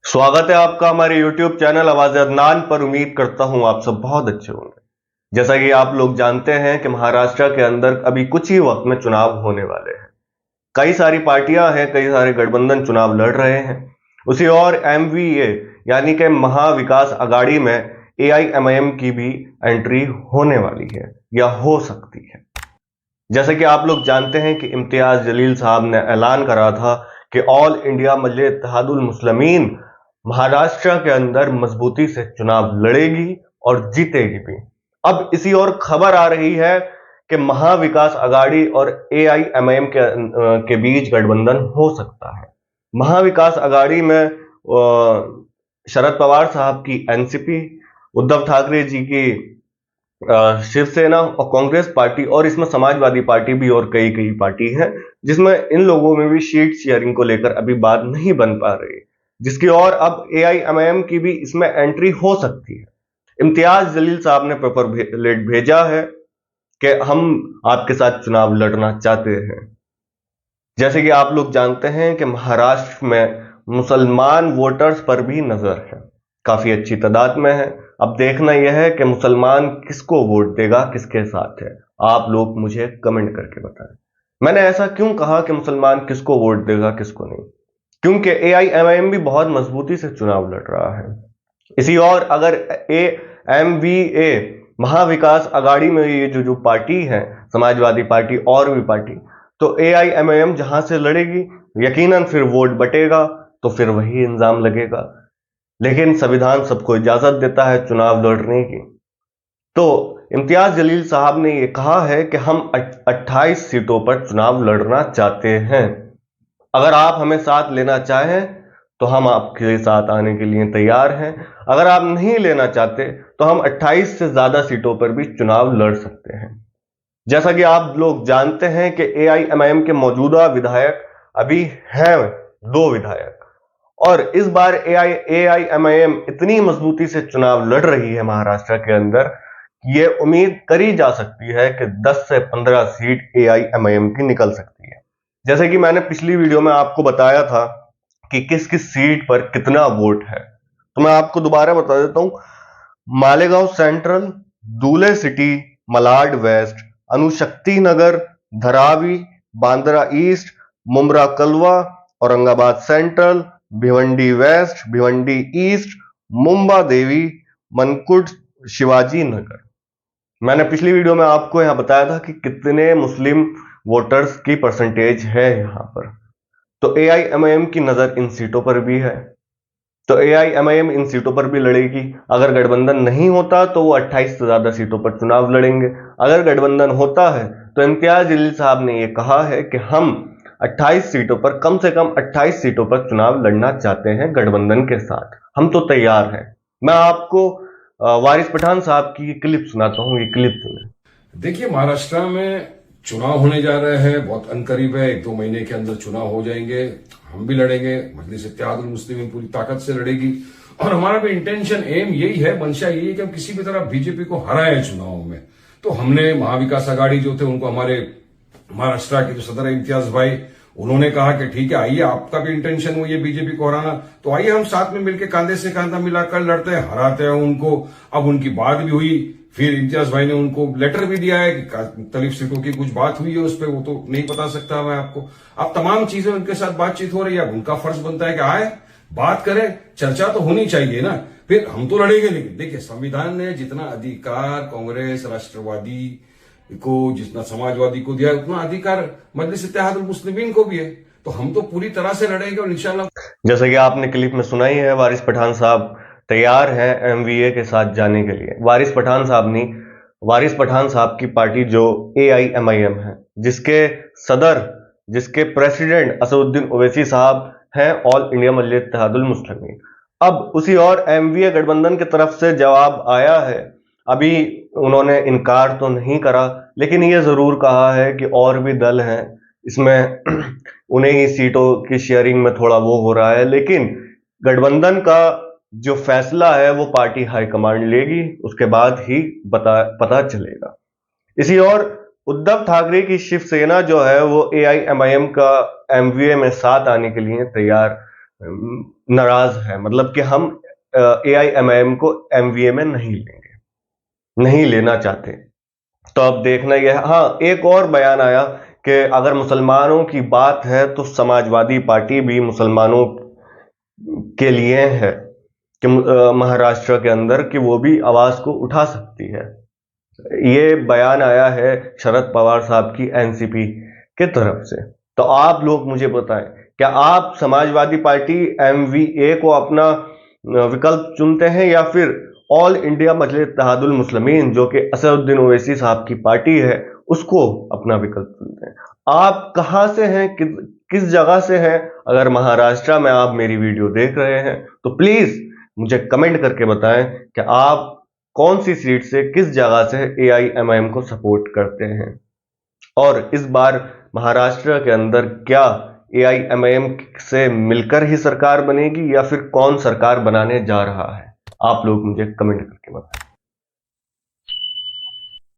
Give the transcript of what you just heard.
स्वागत है आपका हमारे YouTube चैनल आवाज़ अदनान पर। उम्मीद करता हूं आप सब बहुत अच्छे होंगे। जैसा कि आप लोग जानते हैं कि महाराष्ट्र के अंदर अभी कुछ ही वक्त में चुनाव होने वाले हैं। कई सारी पार्टियां हैं, कई सारे गठबंधन चुनाव लड़ रहे हैं। उसी और MVA यानी कि महाविकास अघाड़ी में AIMIM की भी एंट्री होने वाली है या हो सकती है। जैसे कि आप लोग जानते हैं कि इम्तियाज जलील साहब ने ऐलान करा था कि ऑल इंडिया मजलिस इत्तेहादुल मुस्लिमीन महाराष्ट्र के अंदर मजबूती से चुनाव लड़ेगी और जीतेगी भी। अब इसी और खबर आ रही है कि महाविकास अघाड़ी और AIMIM के बीच गठबंधन हो सकता है। महाविकास अघाड़ी में शरद पवार साहब की एनसीपी, उद्धव ठाकरे जी की शिवसेना और कांग्रेस पार्टी, और इसमें समाजवादी पार्टी भी और कई कई पार्टी हैं, जिसमें इन लोगों में भी सीट शेयरिंग को लेकर अभी बात नहीं बन पा रही, जिसकी और अब AIMIM की भी इसमें एंट्री हो सकती है। इम्तियाज जलील साहब ने पेपर लेट भेजा है कि हम आपके साथ चुनाव लड़ना चाहते हैं। जैसे कि आप लोग जानते हैं कि महाराष्ट्र में मुसलमान वोटर्स पर भी नजर है, काफी अच्छी तादाद में है। अब देखना यह है कि मुसलमान किसको वोट देगा, किसके साथ है। आप लोग मुझे कमेंट करके बताएं। मैंने ऐसा क्यों कहा कि मुसलमान किसको वोट देगा किसको नहीं, क्योंकि AIMIM भी बहुत मजबूती से चुनाव लड़ रहा है। इसी और अगर MVA महाविकास अघाड़ी में ये जो पार्टी है, समाजवादी पार्टी और भी पार्टी, तो AIMIM जहां से लड़ेगी यकीनन फिर वोट बटेगा, तो फिर वही इंजाम लगेगा। लेकिन संविधान सबको इजाजत देता है चुनाव लड़ने की। तो इम्तियाज जलील साहब ने यह कहा है कि हम 28 सीटों पर चुनाव लड़ना चाहते हैं। अगर आप हमें साथ लेना चाहें तो हम आपके साथ आने के लिए तैयार हैं। अगर आप नहीं लेना चाहते तो हम 28 से ज्यादा सीटों पर भी चुनाव लड़ सकते हैं। जैसा कि आप लोग जानते हैं कि AIMIM के मौजूदा विधायक अभी हैं 2 विधायक, और इस बार AIMIM इतनी मजबूती से चुनाव लड़ रही है महाराष्ट्र के अंदर, ये उम्मीद करी जा सकती है कि 10 से 15 सीट AIMIM की निकल सकती है। जैसे कि मैंने पिछली वीडियो में आपको बताया था कि किस किस सीट पर कितना वोट है, तो मैं आपको दोबारा बता देता हूं। Malegaon central, Dhule city, Malad west, Anushakti Nagar, Dharavi, Bandra east, Mumbra Kalwa, Aurangabad central, Bhiwandi west, Bhiwandi east, Mumba Devi, Mankhurd, Shivaji Nagar. मैंने पिछली वीडियो में आपको यहां बताया था कि कितने मुस्लिम वोटर्स की परसेंटेज है यहां पर। तो AIMIM की नजर इन सीटों पर भी है, तो AIMIM इन सीटों पर भी लड़ेगी। अगर गठबंधन नहीं होता तो वो 28 से ज्यादा सीटों पर चुनाव लड़ेंगे। अगर गठबंधन होता है तो इम्तियाज जलील साहब ने यह कहा है कि हम 28 सीटों पर, कम से कम 28 सीटों पर चुनाव लड़ना चाहते हैं गठबंधन के साथ। हम तो तैयार हैं। मैं आपको वारिस पठान साहब की क्लिप सुनाता हूं, ये क्लिप सुने। देखिए, महाराष्ट्र में चुनाव होने जा रहे हैं, बहुत अनकरीब है, 1-2 महीने के अंदर चुनाव हो जाएंगे। हम भी लड़ेंगे, मजलिस इत्तेहादुल मुस्लिमीन पूरी ताकत से लड़ेगी, और हमारा भी इंटेंशन, एम यही है, मंशा यही है कि हम किसी भी तरह बीजेपी को हराएं चुनाव में। तो हमने महाविकास अघाड़ी जो थे उनको, हमारे महाराष्ट्र के जो सदर है इम्तियाज भाई, उन्होंने कहा कि ठीक है, आइए, आपका भी इंटेंशन हुई है बीजेपी को हराना, तो आइए हम साथ में मिलकर कांधे से कांधा मिलाकर लड़ते हैं, हराते हैं उनको। अब उनकी बात भी हुई, फिर इम्तियाज भाई ने उनको लेटर भी दिया है कि मुख्तलिफ सीटों की कुछ बात हुई है उस पर, वो तो नहीं बता सकता मैं आपको। अब तमाम चीजें उनके साथ बातचीत हो रही है। अब उनका फर्ज बनता है कि आए, बात करें, चर्चा तो होनी चाहिए ना। फिर हम तो लड़ेंगे, लेकिन देखिए, संविधान ने जितना अधिकार कांग्रेस, राष्ट्रवादी को, जितना समाजवादी को दिया, उतना अधिकार मजलिस इत्तेहादुल मुस्लिमीन को भी है। तो हम तो पूरी तरह से लड़ेंगे, और इंशाल्लाह। जैसे कि आपने क्लिप में सुनाई है, वारिस पठान साहब तैयार हैं MVA के साथ जाने के लिए। वारिस पठान साहब नहीं, वारिस पठान साहब की पार्टी जो AIMIM है, जिसके सदर, जिसके प्रेसिडेंट असदुद्दीन ओवैसी साहब हैं ऑल इंडिया मजलिस इत्तेहादुल मुस्लिमीन। अब उसी और MVA गठबंधन की तरफ से जवाब आया है। अभी उन्होंने इनकार तो नहीं करा, लेकिन ये जरूर कहा है कि और भी दल हैं इसमें, उन्हें ही सीटों की शेयरिंग में थोड़ा वो हो रहा है, लेकिन गठबंधन का जो फैसला है वो पार्टी हाईकमांड लेगी, उसके बाद ही पता चलेगा। इसी और उद्धव ठाकरे की शिवसेना जो है वो AIMIM का MVA में साथ आने के लिए तैयार नाराज है, मतलब कि हम AIMIM को MVA में नहीं लेंगे, नहीं लेना चाहते। तो अब देखना यह, हाँ एक और बयान आया कि अगर मुसलमानों की बात है तो समाजवादी पार्टी भी मुसलमानों के लिए है कि महाराष्ट्र के अंदर कि वो भी आवाज को उठा सकती है। ये बयान आया है शरद पवार साहब की एनसीपी के तरफ से। तो आप लोग मुझे बताएं, क्या आप समाजवादी पार्टी MVA को अपना विकल्प चुनते हैं या फिर ऑल इंडिया मजलिस इत्तेहादुल मुस्लिमीन जो कि असदुद्दीन ओवैसी साहब की पार्टी है उसको अपना विकल्प चुनते हैं? आप कहां से हैं, किस जगह से हैं? अगर महाराष्ट्र में आप मेरी वीडियो देख रहे हैं तो प्लीज मुझे कमेंट करके बताएं कि आप कौन सी सीट से, किस जगह से AIMIM को सपोर्ट करते हैं। और इस बार महाराष्ट्र के अंदर क्या AIMIM से मिलकर ही सरकार बनेगी या फिर कौन सरकार बनाने जा रहा है? आप लोग मुझे कमेंट करके बताएं।